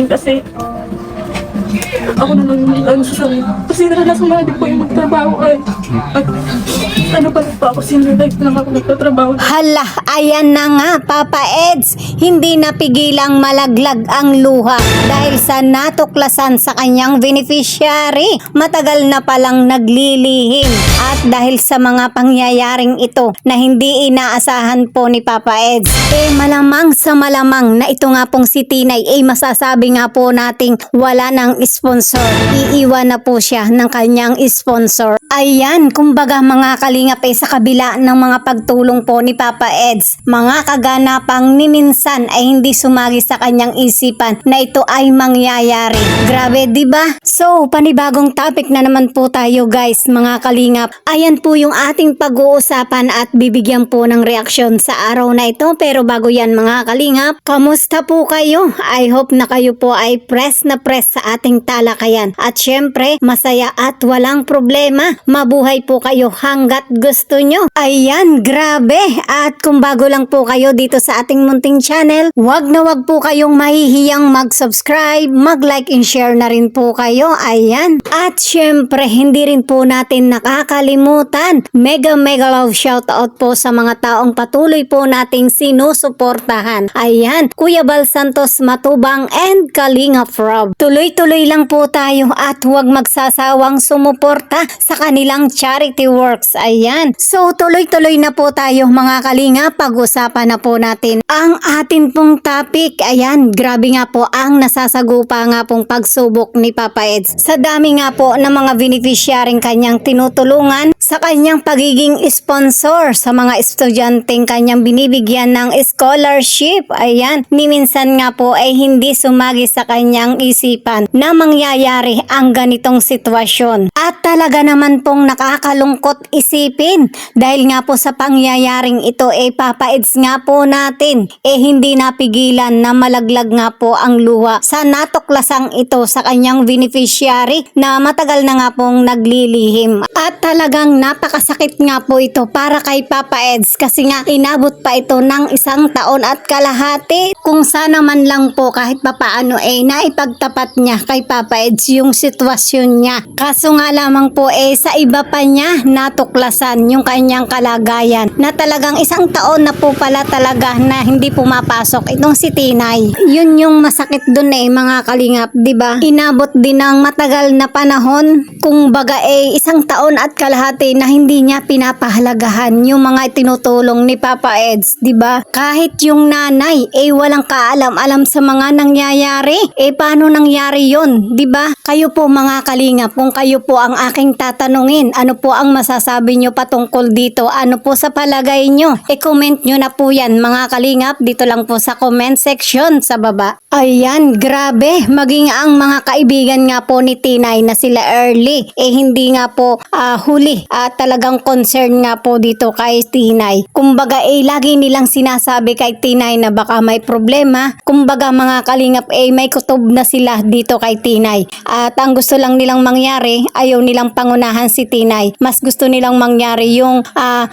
kasi ako naman ang sasabi. Kasi naranasan na din po yung magtrabaho at ano pa ako, single life lang ako nagtatrabaho. Hala, ayan na nga, Papa Eds. Hindi napigilang malaglag ang luha dahil sa natuklasan sa kanyang beneficiary. Matagal na palang naglilihim at dahil sa mga pangyayaring ito na hindi inaasahan po ni Papa Eds, malamang sa malamang na ito nga pong si Tinay masasabi nga po nating wala ng sponsor. Iiwan na po siya ng kanyang sponsor. Ayan, kumbaga mga kalingap sa kabila ng mga pagtulong po ni Papa Eds, mga kaganapang ni minsan ay hindi sumagi sa kanyang isipan na ito ay mangyayari. Grabe, di ba? So, panibagong topic na naman po tayo guys, mga kalingap. Ayan po yung ating pag-uusapan at bibigyan po ng reaksyon sa araw na ito. Pero bago yan mga kalingap, kamusta po kayo? I hope na kayo po ay press na press sa ating talakayan. At syempre, masaya at walang problema. Mabuhay po kayo hanggat gusto nyo. Ayan, grabe. At kung bago lang po kayo dito sa ating munting channel, wag na wag po kayong mahihiyang mag-subscribe, mag-like and share na rin po kayo. Ayan. At syempre, hindi rin po natin nakakalimutan. Mega love shoutout po sa mga taong patuloy po nating sinusuportahan. Ayan, Kuya Bal Santos Matubang and Kalinga Rob. Tuloy-tuloy lang po tayo at huwag magsasawang sumuporta sa kanilang charity works. Ayan. So, tuloy-tuloy na po tayo mga kalinga. Pag-usapan na po natin ang atin pong topic. Ayan, grabe nga po ang nasasagupa nga pong pagsubok ni Papa Eds. Sa dami nga po ng mga beneficiaryong kanyang tinutulungan sa kanyang pagiging sponsor sa mga estudyanteng kanyang binibigyan ng scholarship. Ayan, ni minsan nga po ay hindi sumagi sa kanyang isipan na mangyayari ang ganitong sitwasyon. At talaga naman pong nakakalungkot isipin dahil nga po sa pangyayaring ito Papa Eds nga po natin hindi napigilan na malaglag nga po ang luha sa natuklasang ito sa kanyang beneficiary na matagal na nga pong naglilihim. At talagang napakasakit nga po ito para kay Papa Eds kasi nga inabot pa ito ng 1 taon at kalahati. Kung sana man lang po kahit papaano naipagtapat niya kay Papa Eds yung sitwasyon niya. Kaso nga lamang po sa iba pa niya natuklasan yung kanyang kalagayan na talagang 1 taon na po pala talaga na hindi pumapasok itong si Tinay. Yun yung masakit dun mga kalingap, di ba? Inabot din ng matagal na panahon, kung baga 1 taon at kalahati na hindi niya pinapahalagahan yung mga tinutulong ni Papa Eds, di ba? Kahit yung nanay walang kaalam-alam sa mga nangyayari. Paano nangyari yun, di ba? Kayo po mga kalingap, kung kayo po ang aking tatanungin, ano po ang masasabi nyo patungkol dito? Ano po sa palagay nyo? Comment nyo na po yan mga kalingap dito lang po sa comment section sa baba. Ayan, grabe. Maging ang mga kaibigan nga po ni Tinay na sila Early hindi nga po huli at talagang concern nga po dito kay Tinay. Kumbaga lagi nilang sinasabi kay Tinay na baka may problema. Kumbaga mga kalingap may kutob na sila dito kay Tinay. At ang gusto lang nilang mangyari, ayaw nilang pangunahan si Tinay. Mas gusto nilang mangyari yung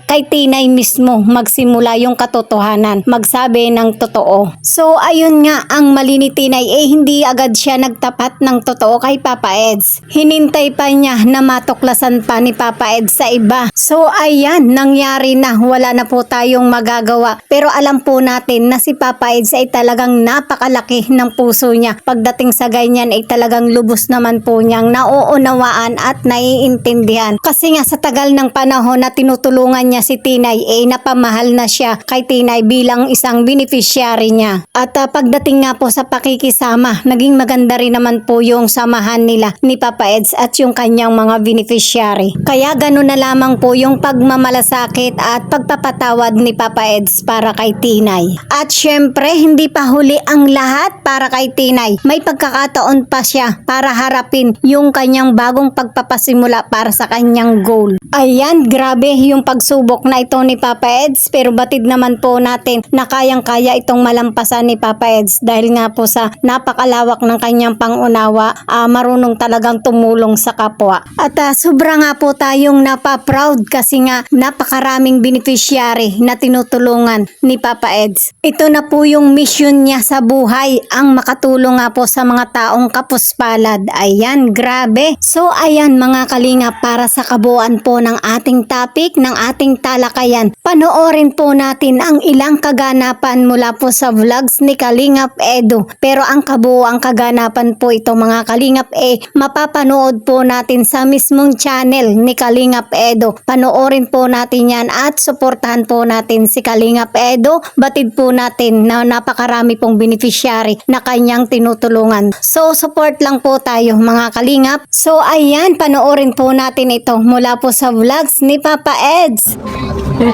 kay Tinay mismo magsimula yung katotohanan, magsabi ng totoo. So ayun nga, ang mali ni Tinay hindi agad siya nagtapat ng totoo kay Papa Eds. Hinintay pa niya na matuklasan pa ni Papa Eds sa iba. So ayan, nangyari na, wala na po tayong magagawa. Pero alam po natin na si Papa Eds ay talagang napakalaki ng puso niya. Pagdating sa ganyan talagang lubos naman po niyang nauunawaan at naiintindihan. Kasi nga sa tagal ng panahon na tinutulungan niya si Tinay napamahal na siya kay Tinay bilang isang beneficiary niya. At pagdating nga po sa pakikisama, naging maganda rin naman po yung samahan nila ni Papa Eds at yung kanyang mga beneficiary. Kaya ganun na lamang po yung pagmamalasakit at pagpapatawad ni Papa Eds para kay Tinay. At syempre, hindi pa huli ang lahat para kay Tinay. May pagkakataon pa siya para harapin yung kanyang bagong pagpapasimula para para sa kanyang goal. Ayan, grabe yung pagsubok na ito ni Papa Eds, pero batid naman po natin na kayang-kaya itong malampasan ni Papa Eds dahil nga po sa napakalawak ng kanyang pangunawa, marunong talagang tumulong sa kapwa. At sobra nga po tayong napaproud kasi nga napakaraming beneficiary na tinutulungan ni Papa Eds. Ito na po yung mission niya sa buhay, ang makatulong nga po sa mga taong kapuspalad. Ayan, grabe. So ayan mga kalingap, para sa kabuuan po ng ating topic, ng ating talakayan, panoorin po natin ang ilang kaganapan mula po sa vlogs ni Kalingap Edu. Pero ang kabuuang kaganapan po ito mga kalingap mapapanood po natin sa mismong channel ni Kalingap Edu. Panoorin po natin yan at suportahan po natin si Kalingap Edu. Batid po natin na napakarami pong beneficiary na kanyang tinutulungan. So support lang po tayo mga kalingap. So ayan, panoorin po natin ito mula po sa vlogs ni Papa Eds.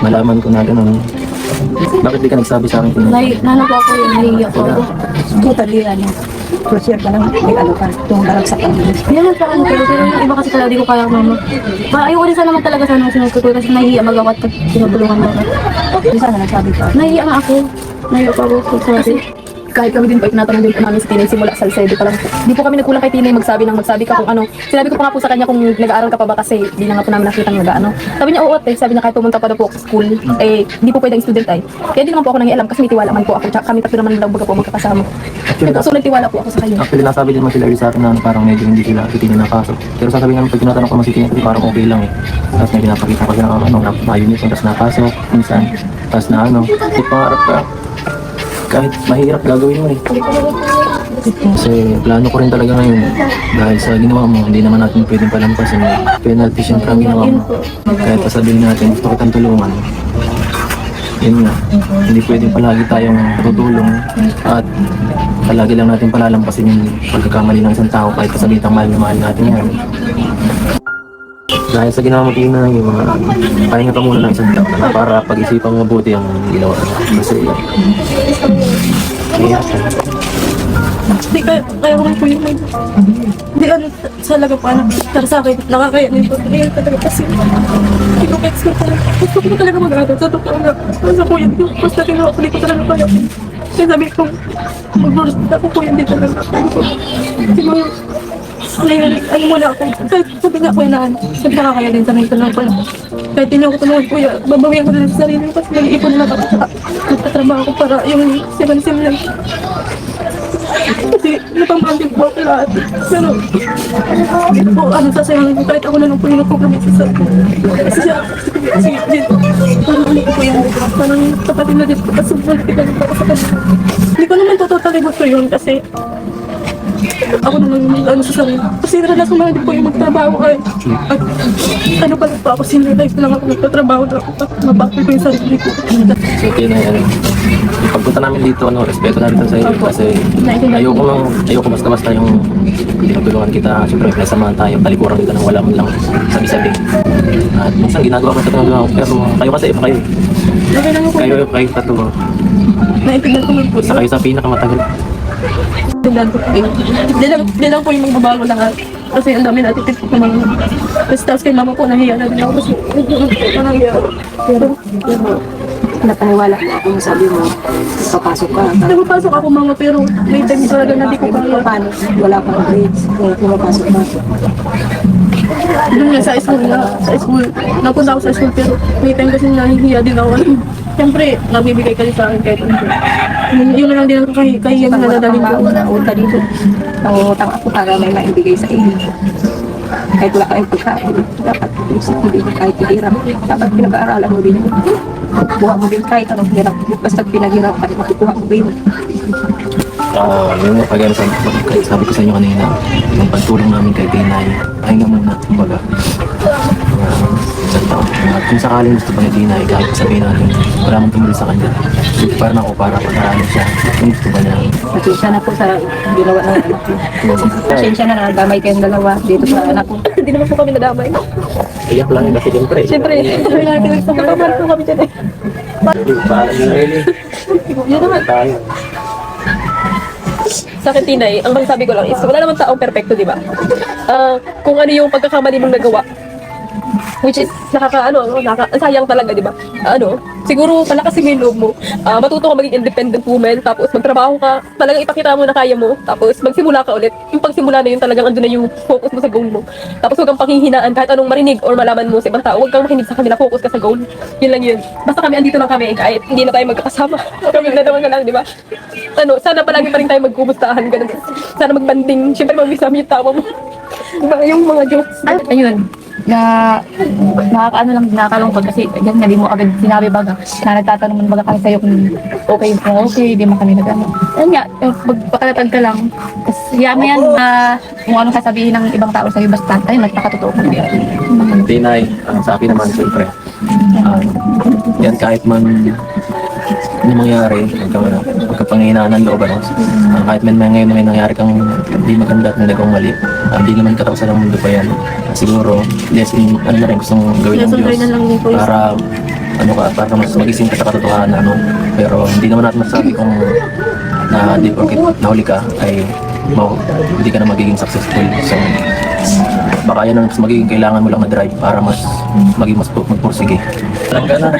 Malaman ko na ganun. Bakit di ka nagsabi sa akin? Nano po ako yung nahihiya po ako. Totally, procedure ka lang, may ano ka, tumarag sa kanila. Hindi naman po ako pero yung iba kasi talaga di ko kaya mama. Ayaw rin sana naman talaga sana ako sinusuko kasi nahihiya magawa at tinutulungan ko. Hindi sana nagsabi ka. Nahihiya nga ako. Nahihiya pa ako kasi kahit kami din po, tinatanong din po namin si Tinay simula sa Salcedo pa lang po. Di po kami nagkulang kay Tinay magsabi ka kung ano. Sinabi ko pa nga po sa kanya kung nag-aaral ka pa ba kasi di na nga po namin nakita ng ano. Sabi niya oo sabi niya kahit pumunta pa daw po ako sa school, di po pwedeng student ay. Kaya di naman po ako nangialam kasi may tiwala man po ako. Tsaka kami tatlo naman daw baga po magkakasama. So nagtiwala po ako sa kanya. Actually, nasabi din mo sila sa akin na parang medyo hindi sila titingin na kaso. Pero sasabihin namin pag tinatanong ko naman si Tina kasi parang okay lang eh. Tapos may pinapakita ko siya na-unit, tapos napasok, minsan, tapos na may pangarap ka. Kahit mahirap gagawin mo eh. Kasi plano ko rin talaga ngayon dahil sa ginawa mo, hindi naman natin pwedeng palampasin. Penalty siyempre ang ginawa mo. Kahit pasabihin natin, gusto kitang tulungan. Yun nga, hindi pwedeng palagi tayong tutulong at palagi lang natin palalampasin yung pagkakamali ng isang tao kahit pasabihin tang mahal na mahal natin yan. Dahil sa ginawa mo Tina, yung mga pahinga ka muna ng isang taon na para pag-isipan mo mabuti ang ginawa mo. Kasi kaya Hindi kaya ko po yung hindi talaga po para sa akin nakakayanin po. Hindi talaga kasi hindi ko expect talaga. Gusto ko talaga mag-aral. Sa totoo nga. Sa kuya ko. Basta kinuha ko ko talaga kaya. Kaya sabi ko mag-burst ako kuya hindi talaga. Siguro ano muna ako. Kahit sabi nga kuya na sabi nakakayanin sa mga tanong ko lang. Kahit hindi ako tulungan kuya, babawian ko na sa sarili ko kasi nag-iipon na ako. Nagtatrabaho ko para yung sim lang. Kasi napamahal po ako lahat. Pero, hindi po, sasayangin ko kahit ako na lang po yung nagpapagod sa sarili. Kasi siya, kasi dito, parang ko po yung parang kapatid na dito, kasi balik ka pa sa kanila. Hindi ko naman totally gusto yun kasi ako naman sa sarili. Kasi relax ko naman din po yung magtrabaho ay at ano pa lang po ako, sinilife lang ako nagtatrabaho na ako at mabakit ko yung sarili ko. so Tina, pagpunta namin dito, respeto natin sa iyo kasi ayoko basta-basta yung tinutulungan kita. Siyempre, pinasamahan tayo, talikuran kita nang wala man lang sabi-sabi. At minsan ginagawa ko sa tinagawa ko, pero kayo kasi iba kayo. Okay lang po. Kayo tatlo. Naintindihan ko man po. Sa kayo sa pinakamatagal. Tindahan ko po. Hindi lang po yung magbabago lahat. Kasi ang dami natin tip ng mga tapos kay mama po nahiya na din ako kasi nahiya. Pero Napaniwala ko ako yung sabi mo, papasok ka. nagpapasok ako mama pero may time talaga na di ko kaya. Paano? Wala kang grades. Pumapasok ka. Doon nga sa school, napunta ako sa school pero may time kasi nahihiya din ako. Siyempre, nagbibigay ka rin sa akin kahit ano. Yun na lang din ang kahiya na nadadaling ko. Naunta dito. Nangungutang ako para may maibigay sa iyo. Kahit wala kayong pagkain, dapat hindi mo kahit hirap. Dapat pinag-aaralan mo din. Buha mo din kahit anong hirap. Basta pinaghirap ka, makukuha mo din. Yung kagaya sabi ko sa inyo kanina, yung pagtulong namin kay Tinay, ay nga muna, kumbaga, isang taon. At kung sakaling gusto pa ni Tinay, kahit sabihin natin, wala mong tumuli sa kanya. Para na ako, para pag-aralan siya, kung gusto ba niya. Pasensya na po sa ginawa ng anak ko. Pasensya na nadamay kayong dalawa dito sa anak ko. Hindi naman po kami nadamay. Iyak lang kasi siyempre. Siyempre, kapamahal po kami dyan eh. Parang yung really. Yun naman. Tayo. Sa akin, Tinay, ang masasabi ko lang is, wala naman taong perfecto, di ba? Kung ano yung pagkakamali mong nagawa, Which is, sayang talaga, di ba? Siguro, palakasin mo yung loob mo. Matuto ka maging independent woman, tapos magtrabaho ka, talagang ipakita mo na kaya mo, tapos magsimula ka ulit. Yung pagsimula na yun, talagang andun na yung focus mo sa goal mo. Tapos huwag kang panghihinaan kahit anong marinig or malaman mo sa ibang tao, huwag kang makinig sa kanila, focus ka sa goal. Yun lang yun. Basta kami, andito lang kami, kahit hindi na tayo magkakasama. Kami na naman na lang, di ba? Sana palagi pa rin tayo magkumustahan, ganun. Sana magbanding, syempre mamisami yung tao mo. Diba, yung mga jokes. Ayun, nakakalungkot kasi yan nga, di mo agad sinabi baga na nagtatanong mo baga kami sa'yo kung okay, di mo kami nagano. Ayun nga, magpakalatag ka lang. Tapos yan kung anong sasabihin ng ibang tao sa'yo, basta ayun, nagpakatotoo ka na. Tinay, sa akin naman, siyempre. Yan kahit man ano mangyari, magkapanginaan ng loob, kahit man ngayon may nangyari kang hindi maganda at may nagawang mali, hindi naman katapusan ng mundo pa yan. Siguro, lesson, na rin gustong gawin ng Diyos para para mas magising ka sa katotohanan, pero hindi naman natin masabi kung na di porket nahuli ka ay hindi ka na magiging successful. So, baka yan ang mas magiging kailangan mo lang na drive para mas maging mas magpursige. Talaga na.